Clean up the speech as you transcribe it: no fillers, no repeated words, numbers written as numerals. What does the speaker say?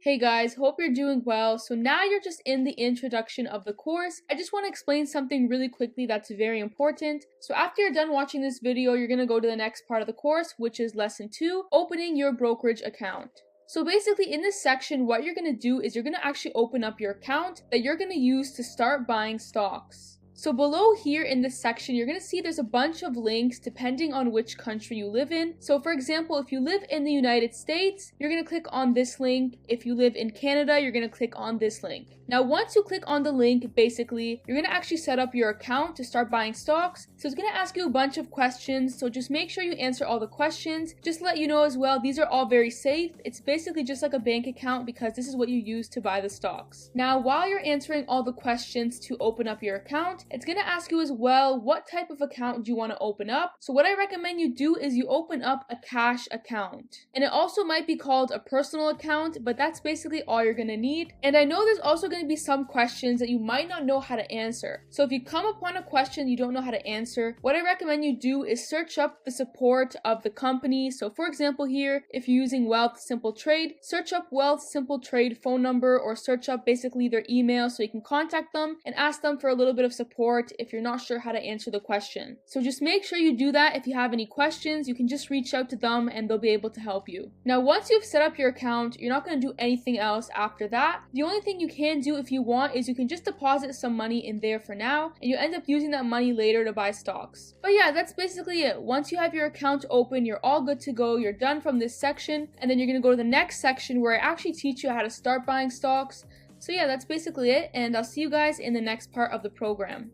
Hey guys, hope you're doing well. So now you're just in the introduction of the course. I just want to explain something really quickly that's very important. So after you're done watching this video, you're going to go to the next part of the course, which is lesson 2, opening your brokerage account. So basically in this section, what you're going to do is you're going to actually open up your account that you're going to use to start buying stocks. So below here in this section, you're going to see there's a bunch of links depending on which country you live in. So for example, if you live in the United States, you're going to click on this link. If you live in Canada, you're going to click on this link. Now, once you click on the link, basically, you're going to actually set up your account to start buying stocks. So it's going to ask you a bunch of questions. So just make sure you answer all the questions. Just to let you know as well, these are all very safe. It's basically just like a bank account because this is what you use to buy the stocks. Now, while you're answering all the questions to open up your account, it's going to ask you as well, what type of account do you want to open up? So what I recommend you do is you open up a cash account. And it also might be called a personal account, but that's basically all you're going to need. And I know there's also going to be some questions that you might not know how to answer. So if you come upon a question you don't know how to answer, what I recommend you do is search up the support of the company. So for example here, if you're using Wealth Simple Trade, search up Wealth Simple Trade phone number or search up basically their email so you can contact them and ask them for a little bit of support if you're not sure how to answer the question. So just make sure you do that. If you have any questions, you can just reach out to them and they'll be able to help you. Now, once you've set up your account, you're not going to do anything else after that. The only thing you can do if you want is you can just deposit some money in there for now and you end up using that money later to buy stocks. But yeah, that's basically it. Once you have your account open, you're all good to go. You're done from this section and then you're going to go to the next section where I actually teach you how to start buying stocks. So yeah, that's basically it and I'll see you guys in the next part of the program.